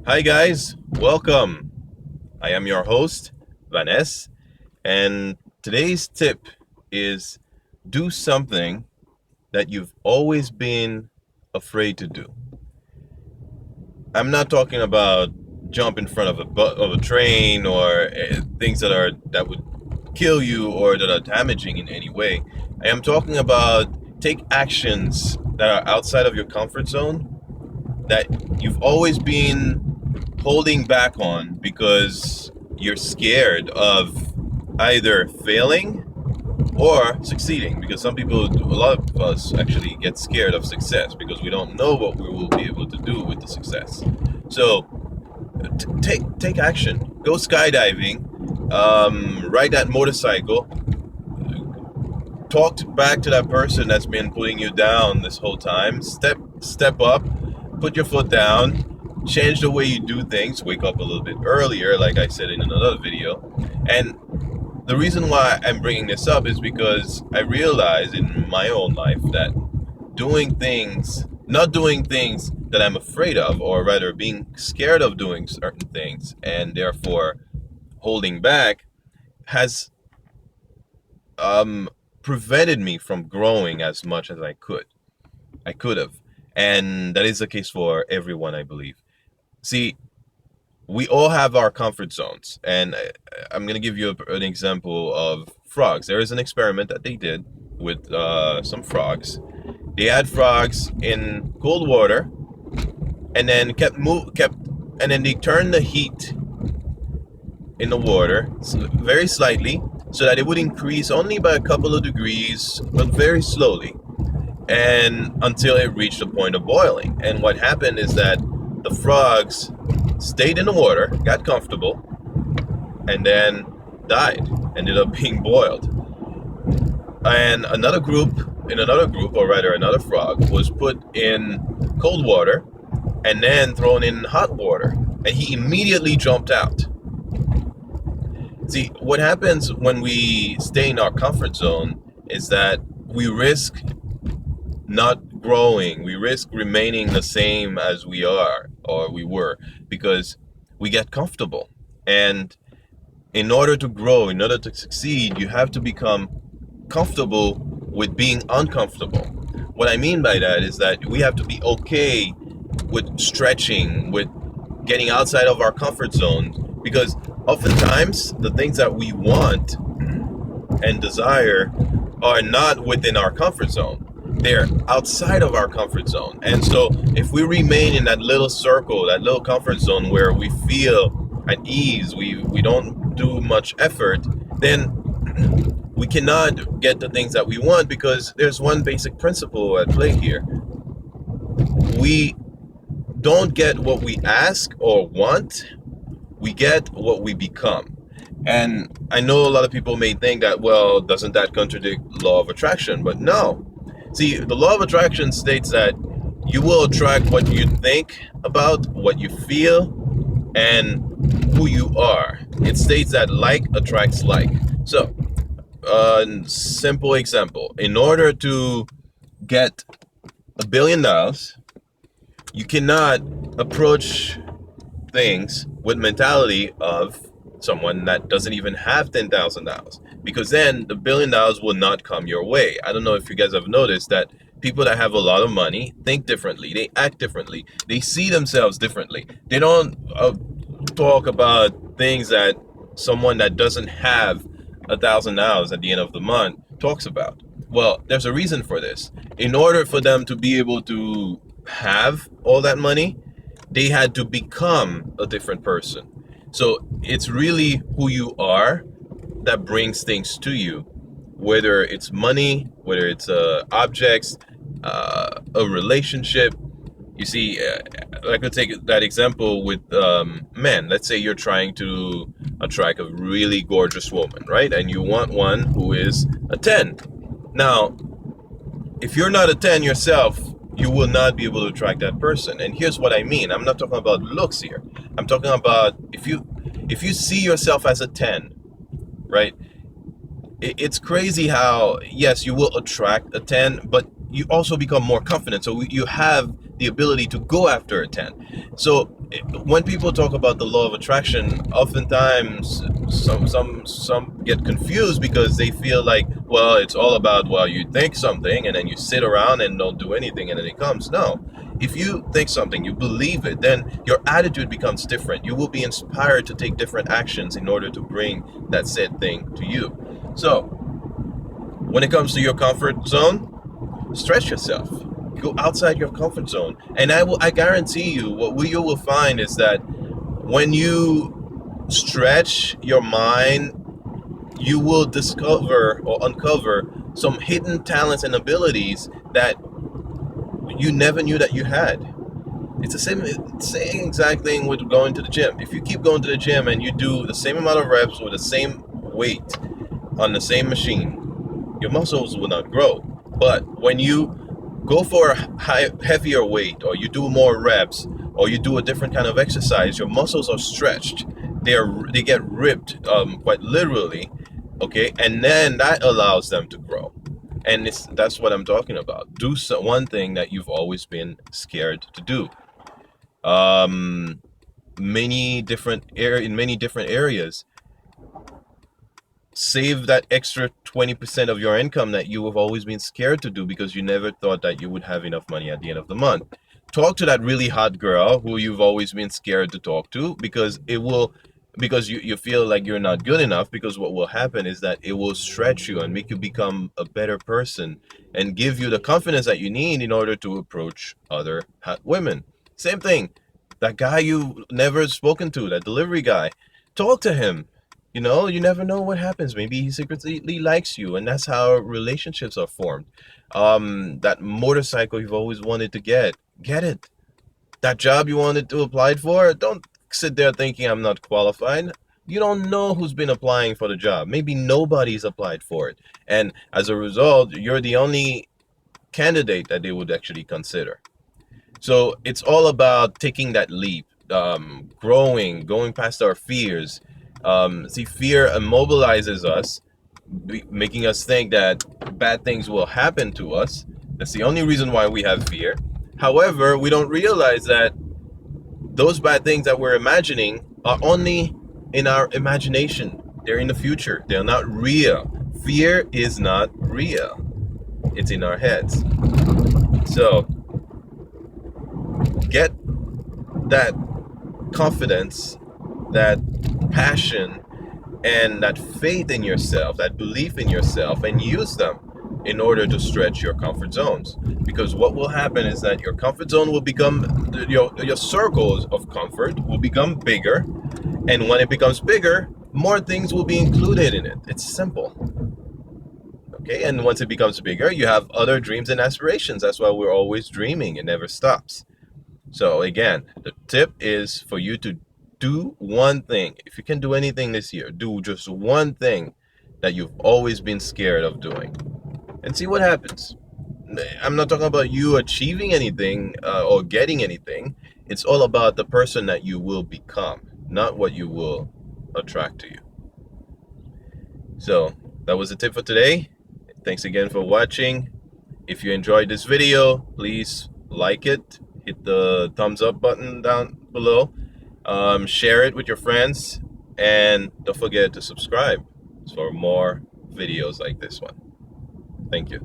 Hi, guys. Welcome. I am your host, Vanessa, and today's tip is do something that you've always been afraid to do. I'm not talking about jump in front of a train or things that would kill you or that are damaging in any way. I am talking about take actions that are outside of your comfort zone that you've always been holding back on because you're scared of either failing or succeeding. Because a lot of us actually get scared of success because we don't know what we will be able to do with the success. So take action. Go skydiving. Ride that motorcycle. Talk back to that person that's been putting you down this whole time. Step up. Put your foot down, change the way you do things, wake up a little bit earlier, like I said in another video. And the reason why I'm bringing this up is because I realize in my own life that not doing things that I'm afraid of, or rather being scared of doing certain things and therefore holding back, has prevented me from growing as much as I could have. And that is the case for everyone, I believe. See, we all have our comfort zones, and I'm going to give you an example of frogs. There is an experiment that they did with some frogs. They had frogs in cold water, and then and then they turned the heat in the water very slightly, so that it would increase only by a couple of degrees, but very slowly, and until it reached the point of boiling. And what happened is that the frogs stayed in the water, got comfortable, and then died, ended up being boiled. And another group, or rather another frog, was put in cold water and then thrown in hot water, and he immediately jumped out. See, what happens when we stay in our comfort zone is that we risk not growing. We risk remaining the same as we are or we were because we get comfortable. And in order to grow, in order to succeed, you have to become comfortable with being uncomfortable. What I mean by that is that we have to be okay with stretching, with getting outside of our comfort zone, because oftentimes the things that we want and desire are not within our comfort zone. They're outside of our comfort zone. And so if we remain in that little circle, that little comfort zone where we feel at ease, we don't do much effort, then we cannot get the things that we want, because there's one basic principle at play here. We don't get what we ask or want, we get what we become. And I know a lot of people may think that, well, doesn't that contradict law of attraction? But no. See, the law of attraction states that you will attract what you think about, what you feel, and who you are. It states that like attracts like. So, simple example. In order to get $1 billion, you cannot approach things with mentality of someone that doesn't even have $10,000, because then the $1 billion will not come your way. I don't know if you guys have noticed that people that have a lot of money think differently, they act differently, they see themselves differently. They don't talk about things that someone that doesn't have $1,000 at the end of the month talks about. Well, there's a reason for this. In order for them to be able to have all that money, they had to become a different person. So it's really who you are that brings things to you, whether it's money, whether it's objects, a relationship. You see, I could take that example with men. Let's say you're trying to attract a really gorgeous woman, right? And you want one who is a 10. Now, if you're not a 10 yourself, you will not be able to attract that person. And here's what I mean. I'm not talking about looks here. I'm talking about if you see yourself as a 10, right? It's crazy how, yes, you will attract a 10, but you also become more confident. So you have the ability to go after a 10. So when people talk about the law of attraction, oftentimes some get confused because they feel like, well, it's all about, well, you think something and then you sit around and don't do anything and then it comes. No. If you think something, you believe it, then your attitude becomes different. You will be inspired to take different actions in order to bring that said thing to you. So when it comes to your comfort zone, stretch yourself. Go outside your comfort zone, and I guarantee you, what you will find is that when you stretch your mind, you will discover or uncover some hidden talents and abilities that you never knew that you had. It's the same exact thing with going to the gym. If you keep going to the gym and you do the same amount of reps with the same weight on the same machine, your muscles will not grow. But when you go for a heavier weight, or you do more reps, or you do a different kind of exercise, your muscles are stretched. They get ripped, quite literally, okay, and then that allows them to grow. And that's what I'm talking about. Do one thing that you've always been scared to do. In many different areas. Save that extra 20% of your income that you have always been scared to do because you never thought that you would have enough money at the end of the month. Talk to that really hot girl who you've always been scared to talk to, because you feel like you're not good enough, because what will happen is that it will stretch you and make you become a better person and give you the confidence that you need in order to approach other hot women. Same thing. That guy you've never spoken to, that delivery guy, talk to him. You know, you never know what happens. Maybe he secretly likes you, and that's how relationships are formed. That motorcycle you've always wanted to get it. That job you wanted to apply for, don't sit there thinking I'm not qualified. You don't know who's been applying for the job. Maybe nobody's applied for it. And as a result, you're the only candidate that they would actually consider. So it's all about taking that leap, growing, going past our fears. Fear immobilizes us, making us think that bad things will happen to us. That's the only reason why we have fear. However, we don't realize that those bad things that we're imagining are only in our imagination. They're in the future. They're not real. Fear is not real. It's in our heads. So, get that confidence, that passion, and that faith in yourself, that belief in yourself, and use them in order to stretch your comfort zones. Because what will happen is that your comfort zone will become, your circles of comfort will become bigger, and when it becomes bigger, more things will be included in it. It's simple. Okay, and once it becomes bigger, you have other dreams and aspirations. That's why we're always dreaming. It never stops. So again, the tip is for you to do one thing. If you can do anything this year, do just one thing that you've always been scared of doing, and see what happens. I'm not talking about you achieving anything or getting anything. It's all about the person that you will become, not what you will attract to you. So that was the tip for today. Thanks again for watching. If you enjoyed this video, please like it, hit the thumbs up button down below, share it with your friends, and don't forget to subscribe for more videos like this one. Thank you.